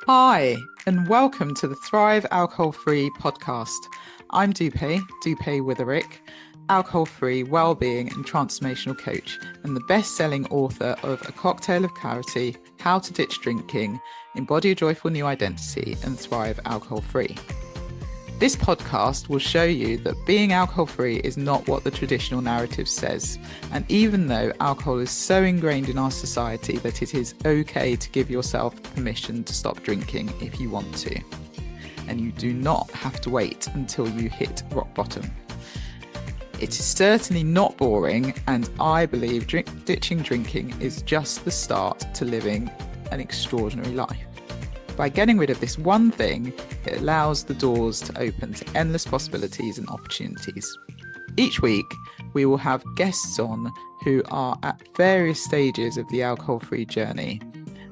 Hi, and welcome to the Thrive Alcohol Free podcast. I'm Dupe Witherick, alcohol free wellbeing and transformational coach, and the best selling author of A Cocktail of Clarity, How to Ditch Drinking, Embody a Joyful New Identity, and Thrive Alcohol Free. This podcast will show you that being alcohol-free is not what the traditional narrative says. And even though alcohol is so ingrained in our society that it is okay to give yourself permission to stop drinking if you want to. And you do not have to wait until you hit rock bottom. It is certainly not boring, and I believe ditching drinking is just the start to living an extraordinary life. By getting rid of this one thing, it allows the doors to open to endless possibilities and opportunities. Each week, we will have guests on who are at various stages of the alcohol-free journey,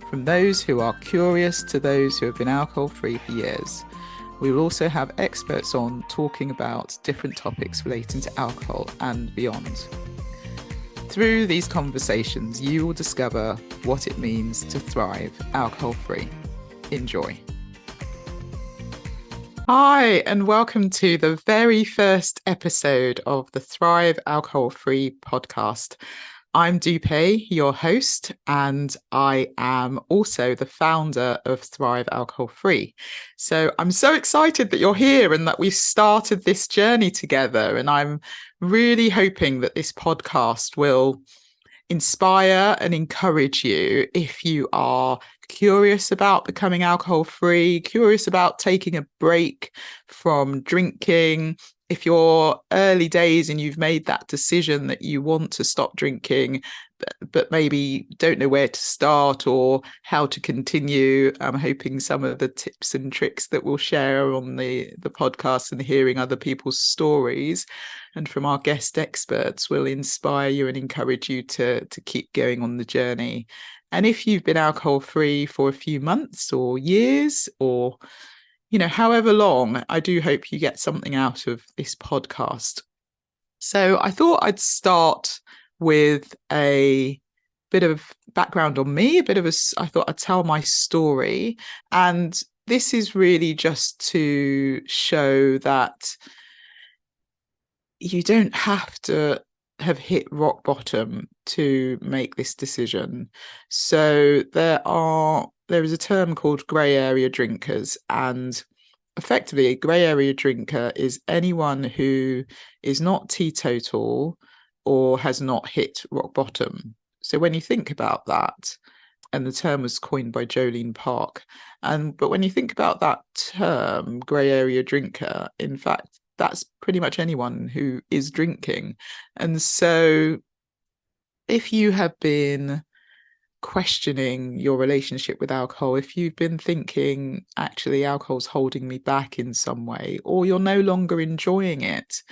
from those who are curious to those who have been alcohol-free for years. We will also have experts on talking about different topics relating to alcohol and beyond. Through these conversations, you will discover what it means to thrive alcohol-free. Enjoy. Hi, and welcome to the very first episode of the Thrive Alcohol Free podcast. I'm Dupe, your host, and I am also the founder of Thrive Alcohol Free. So I'm so excited that you're here and that we've started this journey together. And I'm really hoping that this podcast will inspire and encourage you if you are curious about becoming alcohol free, curious about taking a break from drinking. If you're early days and you've made that decision that you want to stop drinking, but maybe don't know where to start or how to continue, I'm hoping some of the tips and tricks that we'll share on the podcast and hearing other people's stories and from our guest experts will inspire you and encourage you to keep going on the journey. And if you've been alcohol free for a few months or years or however long, I do hope you get something out of this podcast. So I thought I'd start with a bit of background on me, I thought I'd tell my story. And this is really just to show that you don't have to have hit rock bottom to make this decision. So there is a term called grey area drinkers, and effectively a grey area drinker is anyone who is not teetotal or has not hit rock bottom. So when you think about that, and the term was coined by Jolene Park, but when you think about that term, grey area drinker, in fact, that's pretty much anyone who is drinking. And so if you have been questioning your relationship with alcohol, if you've been thinking, actually, alcohol's holding me back in some way, or you're no longer enjoying it,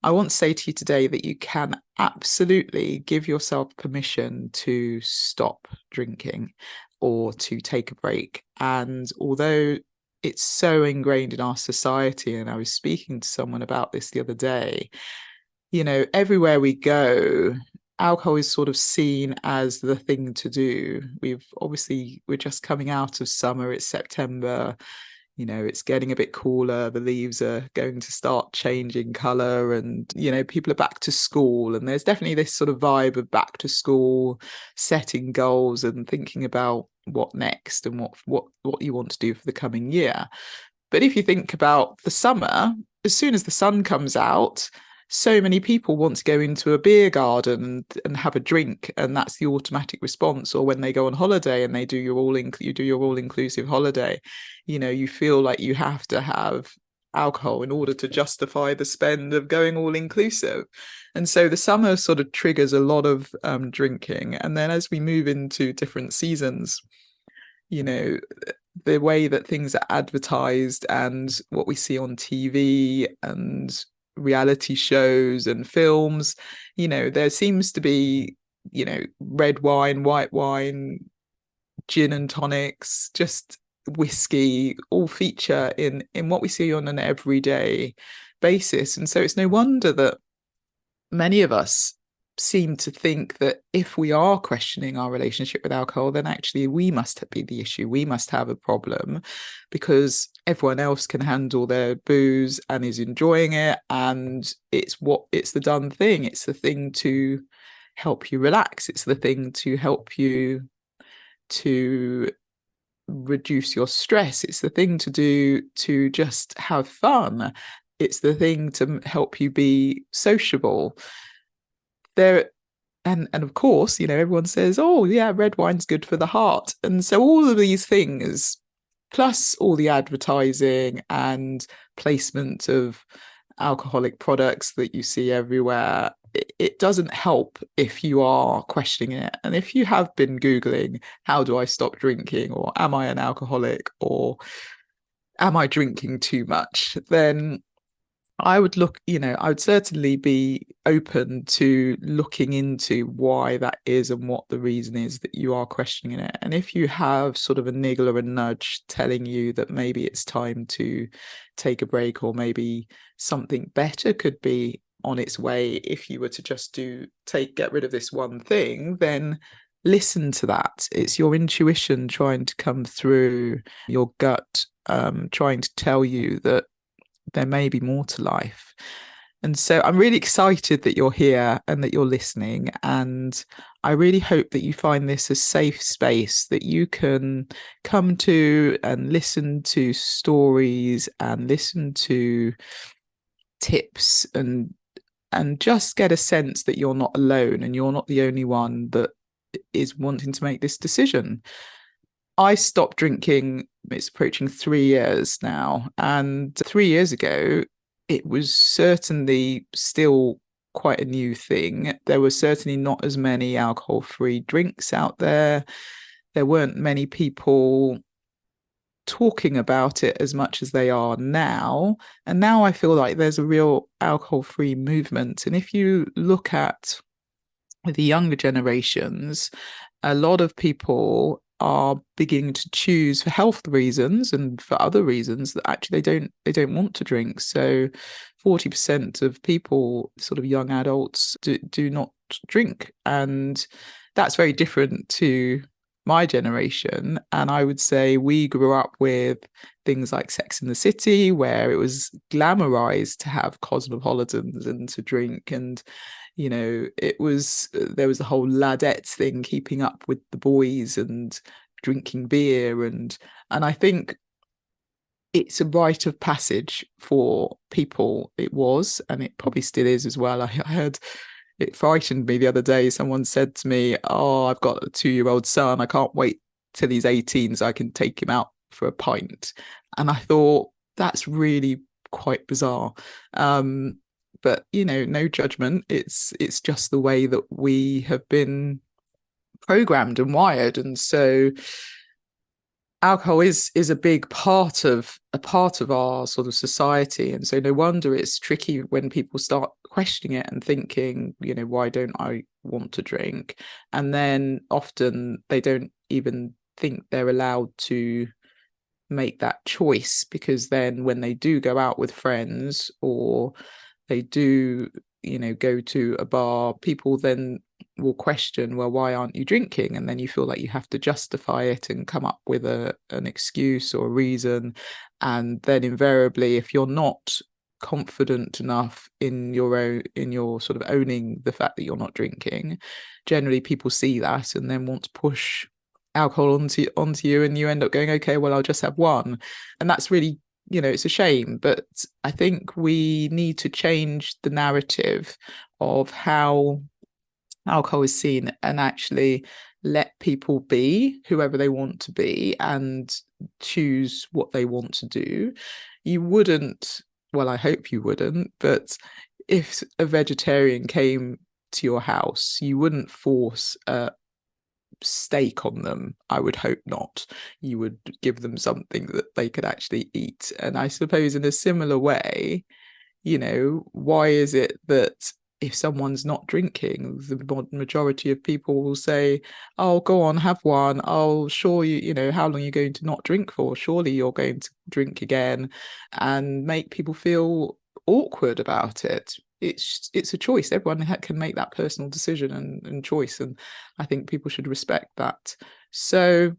I want to say to you today that you can absolutely give yourself permission to stop drinking or to take a break. And although it's so ingrained in our society, and I was speaking to someone about this the other day, everywhere we go, alcohol is sort of seen as the thing to do. We're just coming out of summer, it's September, it's getting a bit cooler, the leaves are going to start changing colour, and people are back to school, and there's definitely this sort of vibe of back to school, setting goals and thinking about what next and what you want to do for the coming year. But if you think about the summer, as soon as the sun comes out, so many people want to go into a beer garden and have a drink, and that's the automatic response. Or when they go on holiday and you do your all-inclusive holiday, you feel like you have to have alcohol in order to justify the spend of going all-inclusive. And so the summer sort of triggers a lot of drinking. And then as we move into different seasons, the way that things are advertised and what we see on TV and reality shows and films, there seems to be, red wine, white wine, gin and tonics, just whiskey, all feature in what we see on an everyday basis. And so it's no wonder that many of us seem to think that if we are questioning our relationship with alcohol, then actually we must be the issue. We must have a problem because everyone else can handle their booze and is enjoying it. And it's the done thing. It's the thing to help you relax. It's the thing to help you to reduce your stress. It's the thing to do to just have fun. It's the thing to help you be sociable. There and of course, everyone says, oh yeah, red wine's good for the heart. And so all of these things, plus all the advertising and placement of alcoholic products that you see everywhere, it doesn't help if you are questioning it. And if you have been Googling, how do I stop drinking? Or am I an alcoholic? Or am I drinking too much? Then I would I would certainly be open to looking into why that is and what the reason is that you are questioning it. And if you have sort of a niggle or a nudge telling you that maybe it's time to take a break, or maybe something better could be on its way if you were to just get rid of this one thing, then listen to that. It's your intuition trying to come through, your gut trying to tell you that there may be more to life. And so I'm really excited that you're here and that you're listening. And I really hope that you find this a safe space that you can come to and listen to stories and listen to tips and just get a sense that you're not alone and you're not the only one that is wanting to make this decision. I stopped drinking, it's approaching 3 years now. And 3 years ago, it was certainly still quite a new thing. There were certainly not as many alcohol-free drinks out there. There weren't many people talking about it as much as they are now. And now I feel like there's a real alcohol-free movement. And if you look at the younger generations, a lot of people are beginning to choose for health reasons and for other reasons that actually they don't want to drink. So 40% of people, sort of young adults, do not drink, and that's very different to my generation. And I would say we grew up with things like Sex and the City, where it was glamorized to have cosmopolitans and to drink, and there was the whole ladettes thing, keeping up with the boys and drinking beer, and I think it's a rite of passage for people. It was, and it probably still is as well. I heard, it frightened me the other day. Someone said to me, oh, I've got a 2-year-old son, I can't wait till he's 18 so I can take him out for a pint. And I thought, that's really quite bizarre. But no judgment. It's just the way that we have been programmed and wired. And so alcohol is a big part of our sort of society. And so no wonder it's tricky when people start questioning it and thinking, why don't I want to drink? And then often they don't even think they're allowed to make that choice, because then when they do go out with friends, or they do go to a bar, people then will question, well, why aren't you drinking? And then you feel like you have to justify it and come up with an excuse or a reason. And then invariably, if you're not confident enough in your sort of owning the fact that you're not drinking, generally people see that and then want to push alcohol onto you, and you end up going, okay, well, I'll just have one. And that's really, it's a shame. But I think we need to change the narrative of how alcohol is seen, and actually let people be whoever they want to be and choose what they want to do. You wouldn't, well, I hope you wouldn't, but if a vegetarian came to your house, you wouldn't force a steak on them. I would hope not. You would give them something that they could actually eat. And I suppose in a similar way, why is it that if someone's not drinking, the majority of people will say, oh, go on, have one. I'll show you, how long you're going to not drink for. Surely you're going to drink again, and make people feel awkward about it. it's a choice. Everyone can make that personal decision and choice, and I think people should respect that. So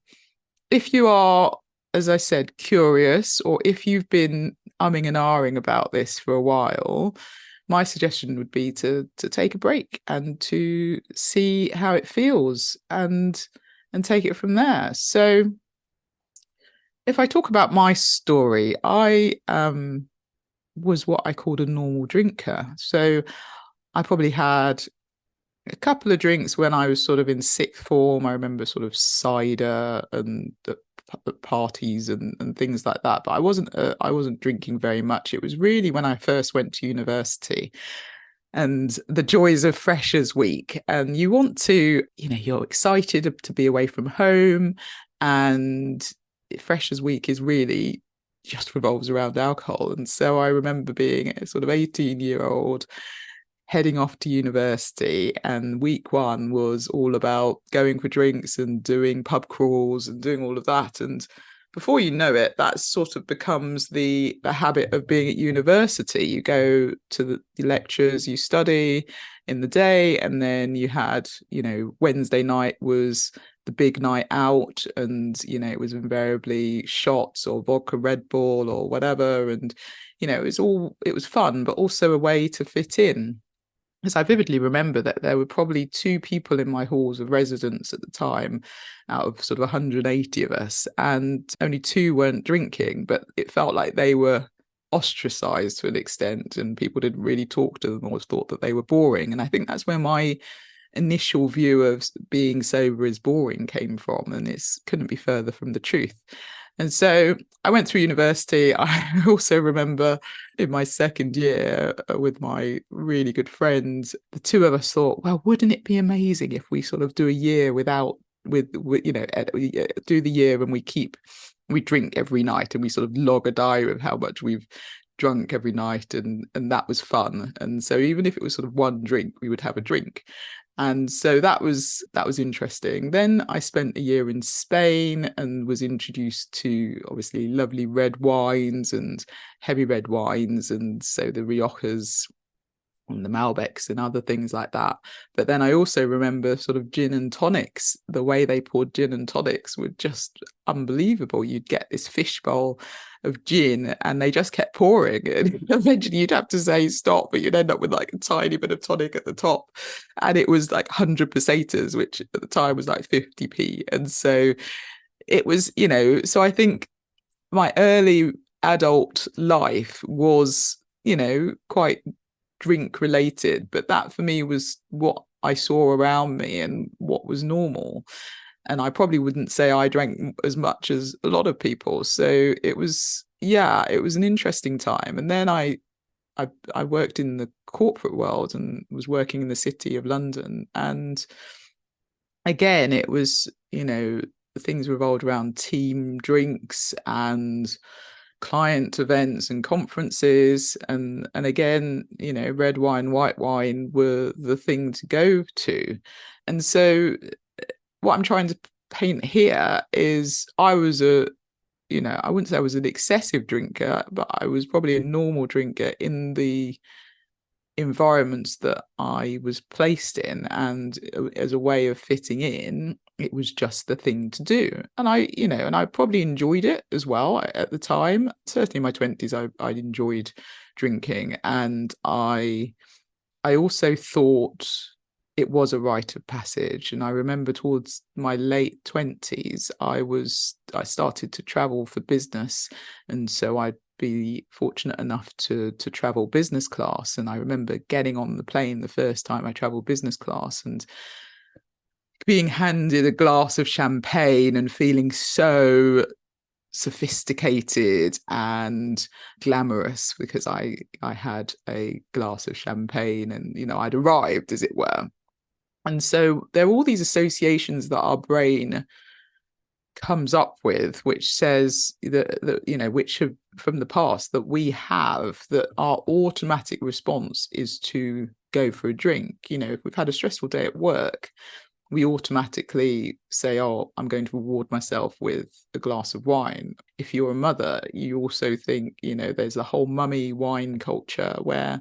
if you are, as I said, curious, or if you've been umming and ahhing about this for a while, my suggestion would be to take a break and to see how it feels and take it from there. So if I talk about my story, I was what I called a normal drinker. So I probably had a couple of drinks when I was sort of in sixth form. I remember sort of cider and parties and things like that. But I wasn't drinking very much. It was really when I first went to university and the joys of Freshers Week. And you want to, you're excited to be away from home, and Freshers Week is really just revolves around alcohol. And so I remember being a sort of 18-year-old heading off to university, and week one was all about going for drinks and doing pub crawls and doing all of that. And before you know it, that sort of becomes the habit of being at university. You go to the lectures, you study in the day, and then you had, Wednesday night was the big night out, and it was invariably shots or vodka Red Bull or whatever. And it was fun, but also a way to fit in. As I vividly remember that there were probably 2 people in my halls of residence at the time out of sort of 180 of us, and only 2 weren't drinking, but it felt like they were ostracized to an extent, and people didn't really talk to them or thought that they were boring. And I think that's where my initial view of being sober is boring came from, and it couldn't be further from the truth. And so I went through university. I also remember in my second year with my really good friends, the 2 of us thought, well, wouldn't it be amazing if we sort of do a year do the year and we drink every night, and we sort of log a diary of how much we've drunk every night, and that was fun. And so even if it was sort of one drink, we would have a drink. And so that was interesting. Then I spent a year in Spain and was introduced to obviously lovely red wines and heavy red wines, and so the Riojas and the Malbecs and other things like that. But then I also remember sort of gin and tonics. The way they poured gin and tonics were just unbelievable. You'd get this fishbowl of gin and they just kept pouring, and eventually you'd have to say stop, but you'd end up with like a tiny bit of tonic at the top, and it was like 100 pesetas, which at the time was like 50p. And so it was, so I think my early adult life was, quite drink related, but that for me was what I saw around me and what was normal. And I probably wouldn't say I drank as much as a lot of people. So it was an interesting time. And then I worked in the corporate world and was working in the city of London. And again, it was, things revolved around team drinks and client events and conferences, and again, red wine, white wine were the thing to go to. And so what I'm trying to paint here is I was I wouldn't say I was an excessive drinker, but I was probably a normal drinker in the environments that I was placed in, and as a way of fitting in, it was just the thing to do. And I probably enjoyed it as well at the time. Certainly in my 20s, I enjoyed drinking, and I also thought it was a rite of passage. And I remember towards my late 20s, I started to travel for business, and so I'd be fortunate enough to travel business class. And I remember getting on the plane the first time I traveled business class and being handed a glass of champagne and feeling so sophisticated and glamorous because I had a glass of champagne and I'd arrived, as it were. And so there are all these associations that our brain comes up with, which says that which have from the past that we have, that our automatic response is to go for a drink. If we've had a stressful day at work, we automatically say, oh, I'm going to reward myself with a glass of wine. If you're a mother, you also think, there's a whole mummy wine culture where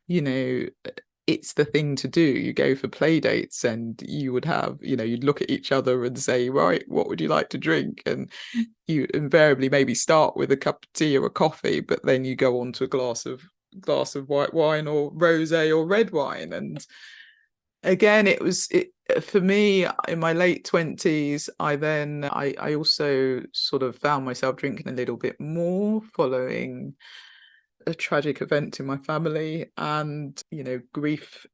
you know, it's the thing to do. You go for play dates and you would have, you'd look at each other and say, right, what would you like to drink? And you invariably maybe start with a cup of tea or a coffee, but then you go on to a glass of white wine or rosé or red wine. And again, it for me in my late 20s. I also sort of found myself drinking a little bit more following a tragic event in my family, and grief,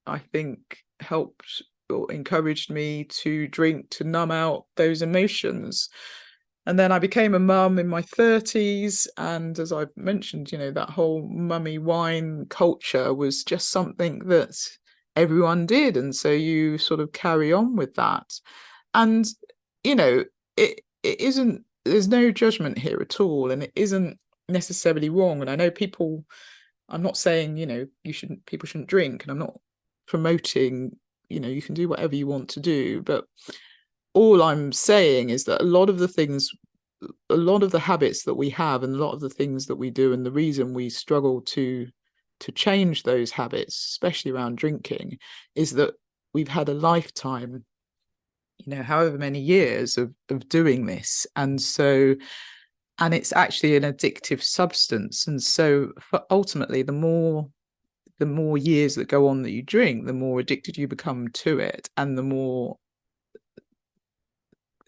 I think, helped or encouraged me to drink to numb out those emotions. And then I became a mum in my 30s, and as I've mentioned, that whole mummy wine culture was just something that everyone did, and so you sort of carry on with that. And it isn't, there's no judgment here at all, and it isn't necessarily wrong. And I know people, I'm not saying people shouldn't drink, and I'm not promoting you can do whatever you want to do, but all I'm saying is that a lot of the habits that we have, and a lot of the things that we do, and the reason we struggle to change those habits, especially around drinking, is that we've had a lifetime, however many years of doing this. And it's actually an addictive substance. And so ultimately, the more years that go on that you drink, the more addicted you become to it, and the more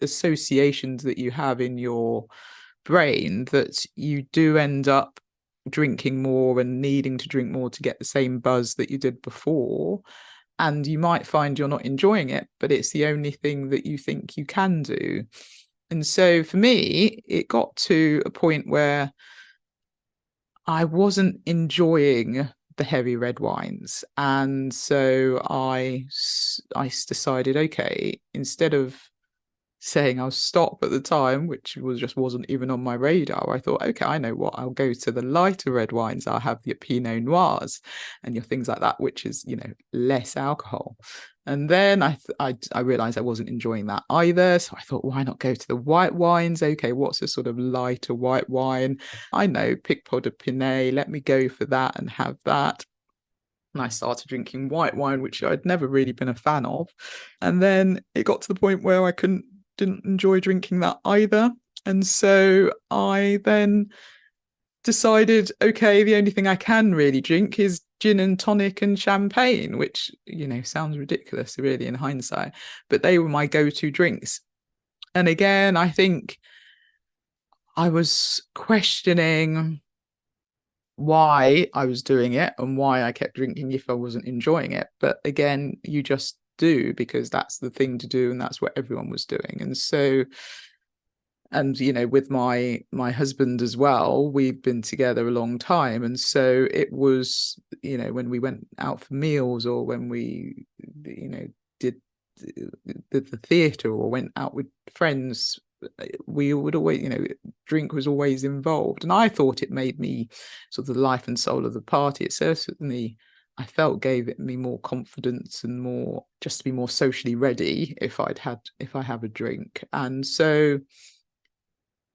associations that you have in your brain, that you do end up drinking more and needing to drink more to get the same buzz that you did before. And you might find you're not enjoying it, but it's the only thing that you think you can do. And so for me, it got to a point where I wasn't enjoying the heavy red wines. And so I decided, okay, instead of saying I'll stop at the time, which wasn't even on my radar, I thought, okay, I know what, I'll go to the lighter red wines. I'll have your Pinot Noirs and your things like that, which is, less alcohol. And then I realized I wasn't enjoying that either. So I thought, why not go to the white wines? Okay, what's a sort of lighter white wine? I know, Picpoul de Pinet, let me go for that and have that. And I started drinking white wine, which I'd never really been a fan of. And then it got to the point where I didn't enjoy drinking that either. And so I then decided, okay, the only thing I can really drink is gin and tonic and champagne, which, sounds ridiculous really in hindsight, but they were my go-to drinks. And again, I think I was questioning why I was doing it and why I kept drinking if I wasn't enjoying it. But again, you just do, because that's the thing to do, and that's what everyone was doing. And so, and with my husband as well, we've been together a long time, and so it was, when we went out for meals, or when we did the theatre, or went out with friends, we would always, drink was always involved. And I thought it made me sort of the life and soul of the party. It certainly, I felt, gave it me more confidence and more, just to be more socially ready if I have a drink. And so,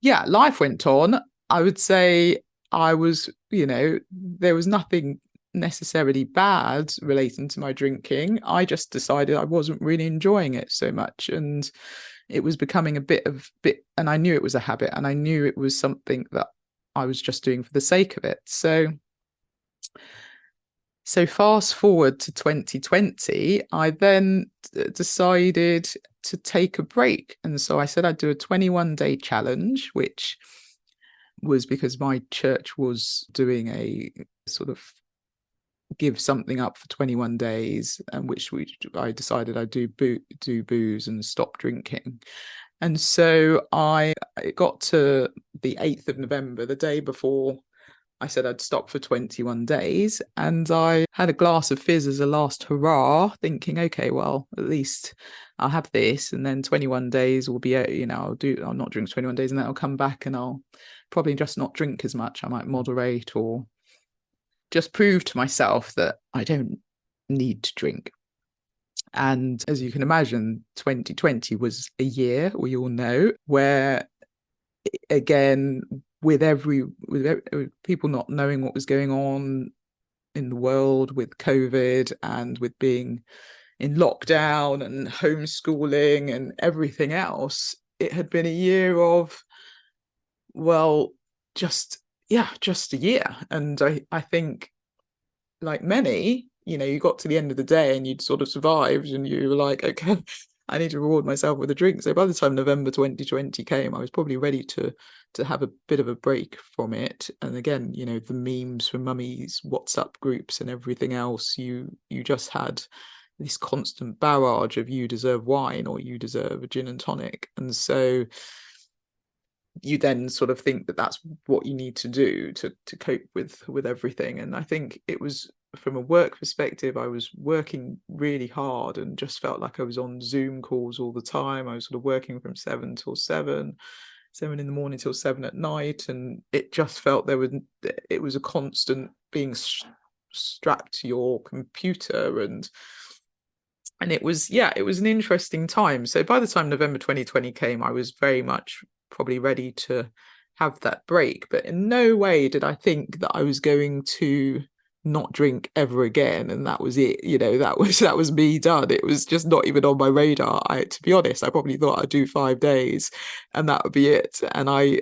yeah, life went on. I would say I was, there was nothing necessarily bad relating to my drinking. I just decided I wasn't really enjoying it so much, and it was becoming a bit, and I knew it was a habit, and I knew it was something that I was just doing for the sake of it. So fast forward to 2020, I then decided to take a break. And so I said I'd do a 21-day challenge, which was because my church was doing a sort of give something up for 21 days, and which I decided I'd do booze and stop drinking. And so it got to the 8th of November, the day before I said I'd stop for 21 days, and I had a glass of fizz as a last hurrah, thinking, okay, well, at least I'll have this, and then 21 days will be, I'll not drink 21 days, and then I'll come back and I'll probably just not drink as much. I might moderate, or just prove to myself that I don't need to drink. And as you can imagine, 2020 was a year, we all know, where, again, with people not knowing what was going on, in the world with COVID and with being in lockdown and homeschooling and everything else, it had been a year of, well, just a year. And I think, like many, you got to the end of the day and you'd sort of survived and you were like, okay, I need to reward myself with a drink. So by the time November 2020 came, I was probably ready to have a bit of a break from it. And again, the memes from mummies, WhatsApp groups and everything else, you just had this constant barrage of you deserve wine or you deserve a gin and tonic. And so you then sort of think that that's what you need to do to cope with everything. And I think it was, from a work perspective, I was working really hard and just felt like I was on Zoom calls all the time. I was sort of working from 7 till 7 in the morning till 7 at night, and it just felt it was a constant being strapped to your computer, and it was an interesting time. So by the time November 2020 came, I was very much probably ready to have that break, but in no way did I think that I was going to not drink ever again, and that was it. That was me done. It was just not even on my radar. To be honest, I probably thought I'd do 5 days and that would be it. And I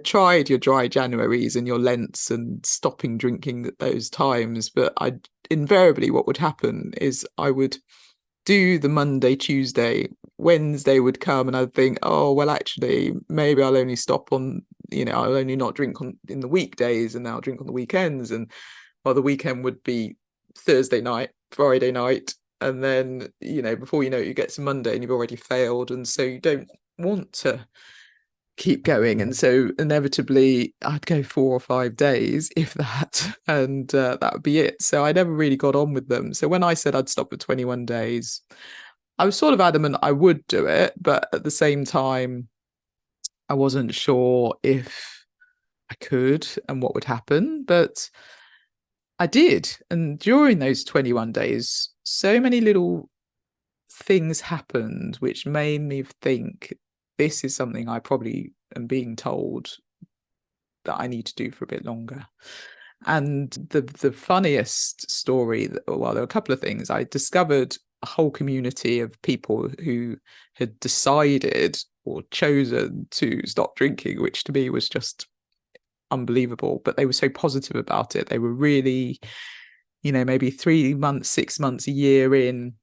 tried your dry Januaries and your Lents and stopping drinking at those times, but invariably what would happen is I would do the Monday, Tuesday, Wednesday would come and I'd think, oh, well, actually, maybe I'll only stop on, I'll only not drink in the weekdays and I'll drink on the weekends. And the weekend would be Thursday night, Friday night. And then, before you know it, you get to Monday and you've already failed. And so you don't want to keep going. And so inevitably I'd go 4 or 5 days, if that, and that would be it. So I never really got on with them. So when I said I'd stop at 21 days, I was sort of adamant I would do it, but at the same time I wasn't sure if I could and what would happen, but I did. And during those 21 days, so many little things happened which made me think, this is something I probably am being told that I need to do for a bit longer. And the funniest story, well, there were a couple of things. I discovered a whole community of people who had decided or chosen to stop drinking, which to me was just unbelievable. But they were so positive about it. They were really, maybe 3 months, 6 months, a year in,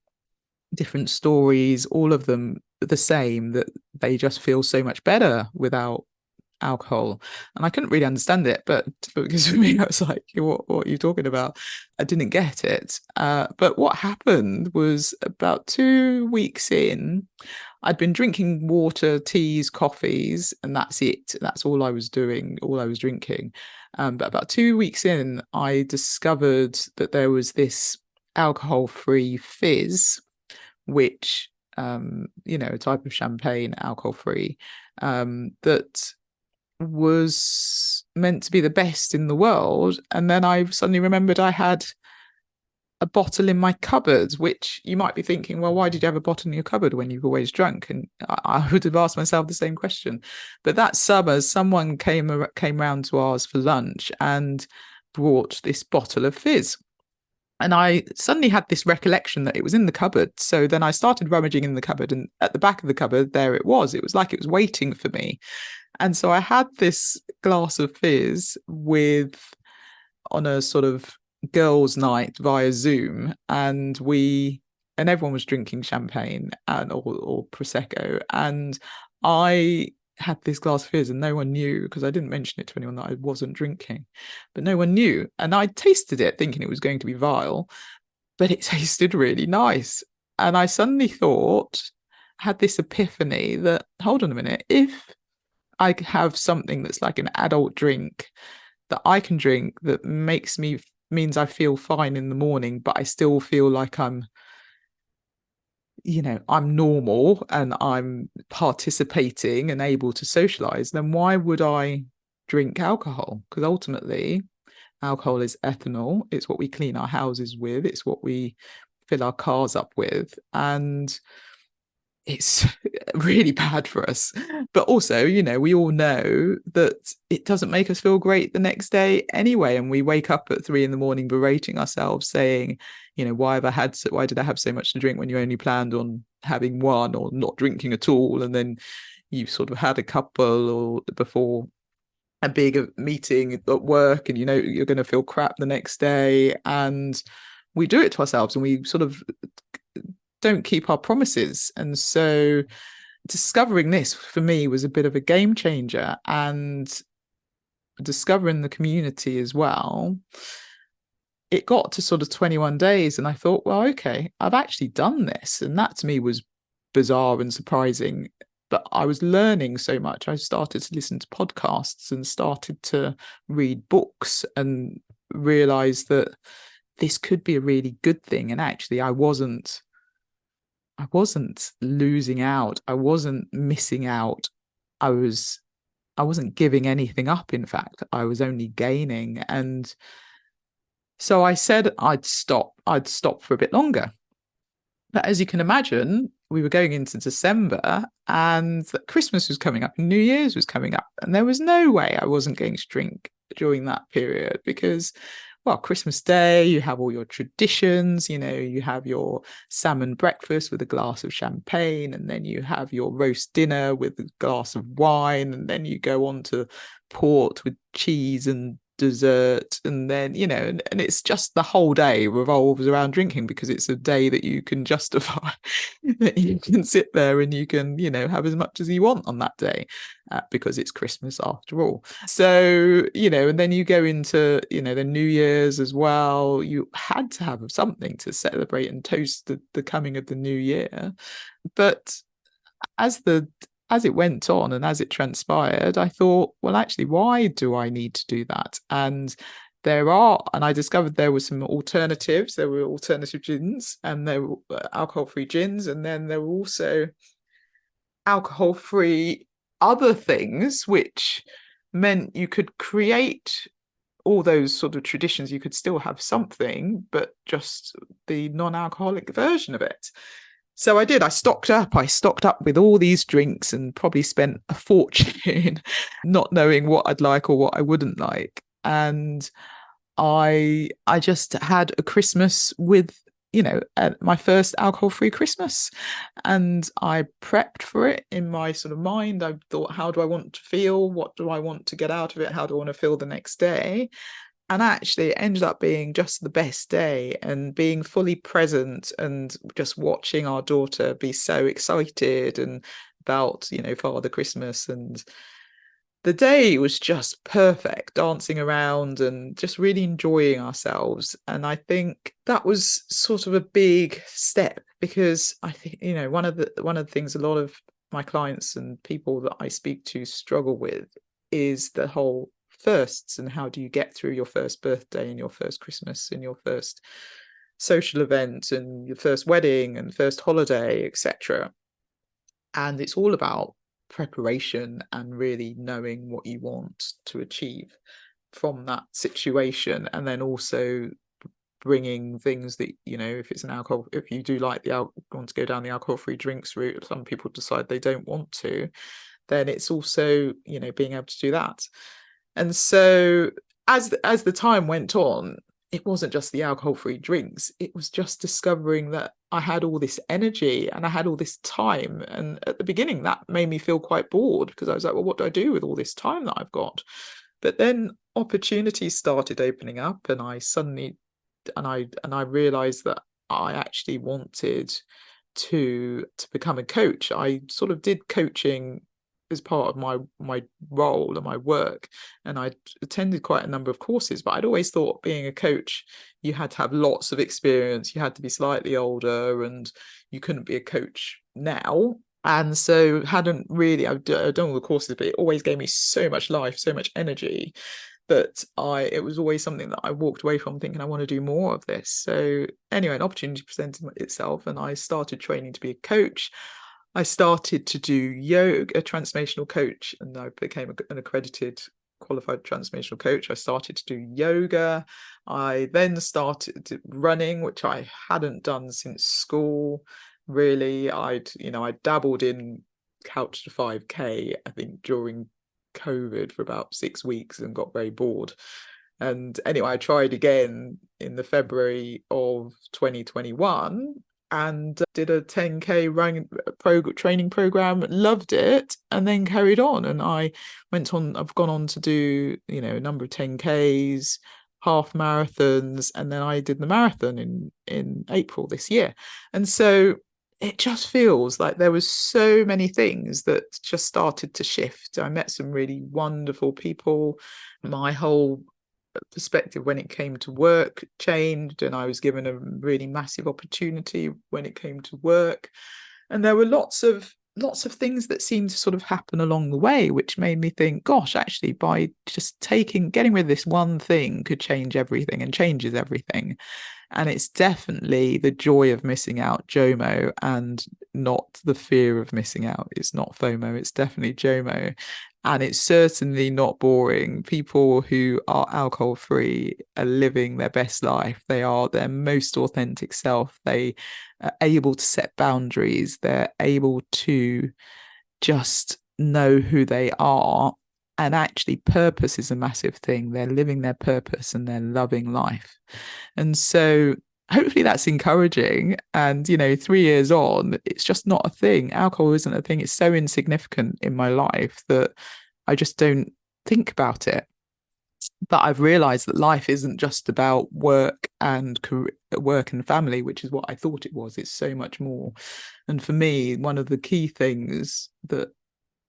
different stories, all of them the same, that they just feel so much better without alcohol. And I couldn't really understand it, but because for me I was like, what are you talking about? I didn't get it. But what happened was, about 2 weeks in, I'd been drinking water, teas, coffees, and that's it. That's all I was doing, all I was drinking. But about 2 weeks in, I discovered that there was this alcohol-free fizz, which a type of champagne, alcohol-free, that was meant to be the best in the world. And then I suddenly remembered I had a bottle in my cupboard, which you might be thinking, well, why did you have a bottle in your cupboard when you've always drunk? And I would have asked myself the same question. But that summer, someone came round to ours for lunch and brought this bottle of fizz. And I suddenly had this recollection that it was in the cupboard. So then I started rummaging in the cupboard, and at the back of the cupboard, there it was. It was like it was waiting for me. And so I had this glass of fizz on a sort of girls' night via Zoom, and everyone was drinking champagne or Prosecco. And I had this glass of fizz and no one knew, because I didn't mention it to anyone that I wasn't drinking, but no one knew. And I tasted it thinking it was going to be vile, but it tasted really nice. And I suddenly had this epiphany that, hold on a minute, if I have something that's like an adult drink that I can drink that means I feel fine in the morning, but I still feel like I'm normal and I'm participating and able to socialize, then why would I drink alcohol? Because ultimately, alcohol is ethanol. It's what we clean our houses with. It's what we fill our cars up with. And it's really bad for us. But also, we all know that it doesn't make us feel great the next day anyway. And we wake up at 3 a.m. berating ourselves, saying, why did I have so much to drink when you only planned on having one, or not drinking at all? And then you sort of had a couple or before a big meeting at work, and you're going to feel crap the next day. And we do it to ourselves, and we sort of don't keep our promises. And so discovering this for me was a bit of a game changer, and discovering the community as well. It got to sort of 21 days and I thought, well, okay, I've actually done this. And that to me was bizarre and surprising. But I was learning so much. I started to listen to podcasts and started to read books and realized that this could be a really good thing. And actually, I wasn't losing out. I wasn't missing out. I wasn't giving anything up. In fact, I was only gaining. And so I said I'd stop for a bit longer. But as you can imagine, we were going into December and Christmas was coming up and New Year's was coming up. And there was no way I wasn't going to drink during that period because, well, Christmas Day, you have all your traditions, you have your salmon breakfast with a glass of champagne, and then you have your roast dinner with a glass of wine, and then you go on to port with cheese and dessert, and then and it's just the whole day revolves around drinking because it's a day that you can justify that you can sit there and you can have as much as you want on that day because it's Christmas after all. So and then you go into the New Year's as well. You had to have something to celebrate and toast the coming of the new year. But as it went on and as it transpired, I thought, well, actually, why do I need to do that? And I discovered there were some alternatives. There were alternative gins, and there were alcohol-free gins, and then there were also alcohol-free other things, which meant you could create all those sort of traditions. You could still have something, but just the non-alcoholic version of it. So I did. I stocked up with all these drinks and probably spent a fortune not knowing what I'd like or what I wouldn't like. And I just had a Christmas with, my first alcohol-free Christmas. And I prepped for it in my sort of mind. I thought, how do I want to feel? What do I want to get out of it? How do I want to feel the next day? And actually it ended up being just the best day, and being fully present and just watching our daughter be so excited and about, Father Christmas. And the day was just perfect, dancing around and just really enjoying ourselves. And I think that was sort of a big step, because I think, one of the things a lot of my clients and people that I speak to struggle with is the whole firsts, and how do you get through your first birthday and your first Christmas and your first social event and your first wedding and first holiday, etc. And it's all about preparation and really knowing what you want to achieve from that situation, and then also bringing things that if you do like want to go down the alcohol-free drinks route, some people decide they don't want to, then it's also being able to do that. And so as the time went on, it wasn't just the alcohol-free drinks. It was just discovering that I had all this energy and I had all this time. And at the beginning, that made me feel quite bored, because I was like, well, what do I do with all this time that I've got? But then opportunities started opening up, and I realized that I actually wanted to become a coach. I sort of did coaching as part of my role and my work, and I'd attended quite a number of courses, but I'd always thought being a coach, you had to have lots of experience, you had to be slightly older, and you couldn't be a coach now. And so hadn't really, I've done all the courses, but it always gave me so much life, so much energy, that it was always something that I walked away from thinking I want to do more of this. So anyway, an opportunity presented itself, and I started training to be a coach. I started to do yoga, a transformational coach, and I became an accredited qualified transformational coach. I started to do yoga. I then started running, which I hadn't done since school. really. I dabbled in Couch to 5K, I think, during COVID for about 6 weeks and got very bored. And anyway, I tried again in the February of 2021 and did a 10K training program, loved it, and then carried on. And I've gone on to do, a number of 10Ks, half marathons, and then I did the marathon in April this year. And so it just feels like there was so many things that just started to shift. I met some really wonderful people. My whole perspective when it came to work changed, and I was given a really massive opportunity when it came to work. And there were lots of things that seemed to sort of happen along the way, which made me think, gosh, actually, by just getting rid of this one thing could change everything, and changes everything. And it's definitely the joy of missing out, JOMO, and not the fear of missing out. It's not FOMO, it's definitely JOMO. And it's certainly not boring. People who are alcohol free are living their best life. They are their most authentic self. They are able to set boundaries. They're able to just know who they are. And actually, purpose is a massive thing. They're living their purpose and they're loving life. And so hopefully that's encouraging. And, 3 years on, it's just not a thing. Alcohol isn't a thing. It's so insignificant in my life that I just don't think about it. But I've realized that life isn't just about work and family, which is what I thought it was. It's so much more. And for me, one of the key things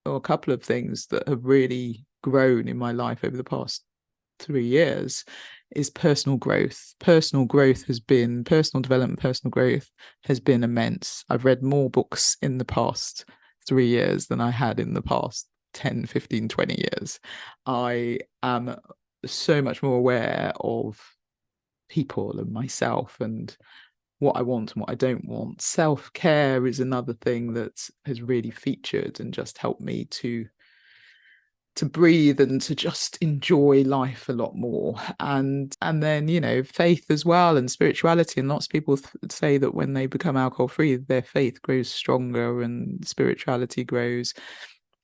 or a couple of things that have really grown in my life over the past 3 years is personal growth. Personal development, personal growth has been immense. I've read more books in the past 3 years than I had in the past 10, 15, 20 years. I am so much more aware of people and myself and what I want and what I don't want. Self-care is another thing that has really featured and just helped me to breathe and to just enjoy life a lot more. And then, faith as well, and spirituality. And lots of people say that when they become alcohol free, their faith grows stronger and spirituality grows.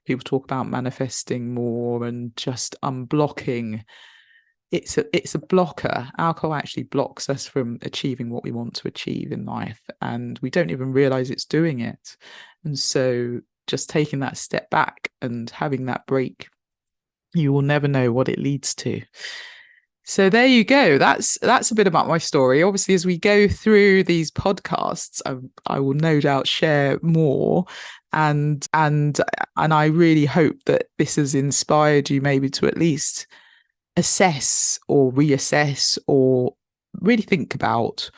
People talk about manifesting more and just unblocking. It's a blocker. Alcohol actually blocks us from achieving what we want to achieve in life, and we don't even realize it's doing it. And so just taking that step back and having that break, you will never know what it leads to. So there you go. That's a bit about my story. Obviously, as we go through these podcasts, I will no doubt share more, and I really hope that this has inspired you maybe to at least assess or reassess or really think about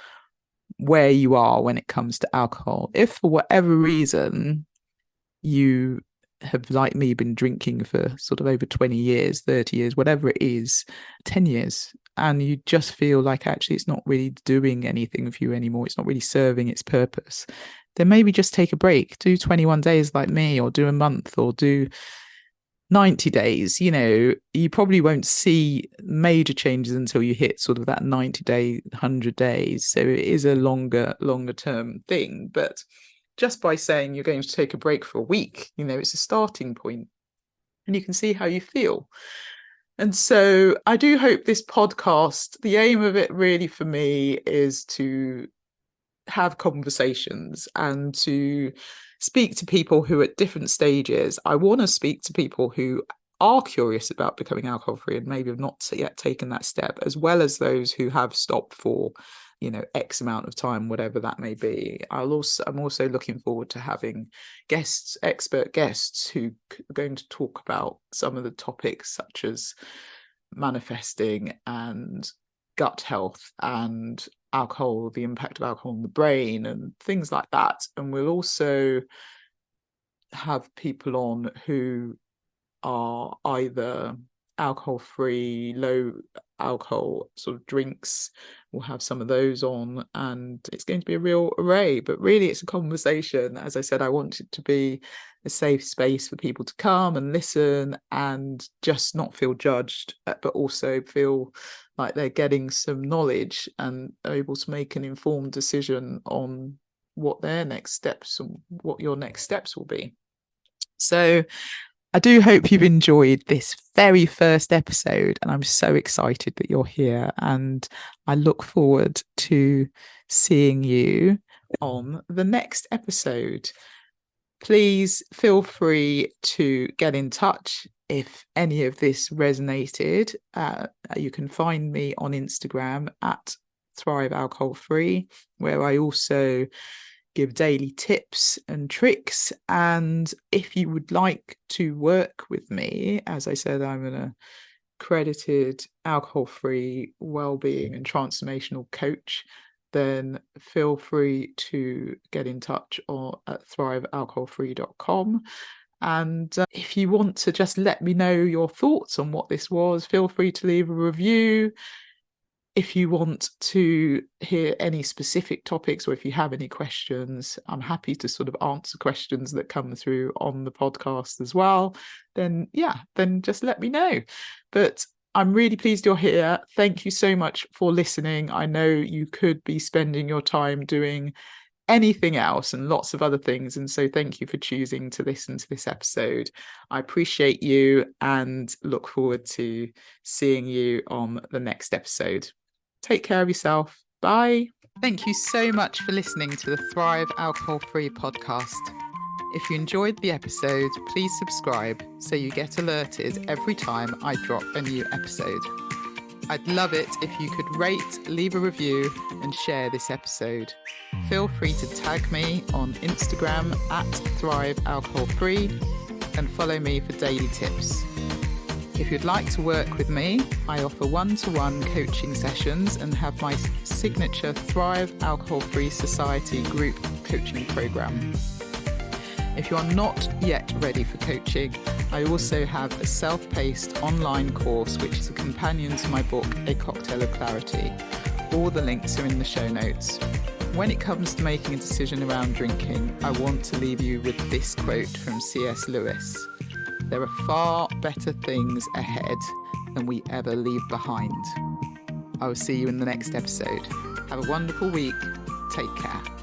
where you are when it comes to alcohol. If for whatever reason you have, like me, been drinking for sort of over 20 years, 30 years, whatever it is, 10 years, and you just feel like actually it's not really doing anything for you anymore, it's not really serving its purpose, then maybe just take a break, do 21 days like me, or do a month, or do 90 days. You probably won't see major changes until you hit sort of that 90-day, 100 days. So it is a longer term thing. But just by saying you're going to take a break for a week, it's a starting point, and you can see how you feel. And so I do hope this podcast, the aim of it really for me is to have conversations and to speak to people who are at different stages. I want to speak to people who are curious about becoming alcohol free and maybe have not yet taken that step, as well as those who have stopped for X amount of time, whatever that may be. I'm also looking forward to having expert guests who are going to talk about some of the topics such as manifesting and gut health and alcohol, the impact of alcohol on the brain and things like that. And we'll also have people on who are either alcohol free, low alcohol sort of drinks. We'll have some of those on, and it's going to be a real array. But really, it's a conversation. As I said, I want it to be a safe space for people to come and listen and just not feel judged, but also feel like they're getting some knowledge and are able to make an informed decision on what their next steps and what your next steps will be. So I do hope you've enjoyed this very first episode, and I'm so excited that you're here, and I look forward to seeing you on the next episode. Please feel free to get in touch if any of this resonated. You can find me on Instagram at Thrive Alcohol Free, where I also give daily tips and tricks. And if you would like to work with me, as I said, I'm an accredited alcohol-free well-being and transformational coach, then feel free to get in touch at thrivealcoholfree.com. And if you want to just let me know your thoughts on what this was, feel free to leave a review. If you want to hear any specific topics, or if you have any questions, I'm happy to sort of answer questions that come through on the podcast as well. Then just let me know. But I'm really pleased you're here. Thank you so much for listening. I know you could be spending your time doing anything else and lots of other things. And so thank you for choosing to listen to this episode. I appreciate you and look forward to seeing you on the next episode. Take care of yourself. Bye. Thank you so much for listening to the Thrive Alcohol Free podcast. If you enjoyed the episode, please subscribe so you get alerted every time I drop a new episode. I'd love it if you could rate, leave a review, and share this episode. Feel free to tag me on Instagram at Thrive Alcohol Free and follow me for daily tips. If you'd like to work with me, I offer one-to-one coaching sessions and have my signature Thrive Alcohol Free Society group coaching program. If you are not yet ready for coaching, I also have a self-paced online course which is a companion to my book, A Cocktail of Clarity. All the links are in the show notes. When it comes to making a decision around drinking, I want to leave you with this quote from C.S. Lewis. There are far better things ahead than we ever leave behind. I will see you in the next episode. Have a wonderful week. Take care.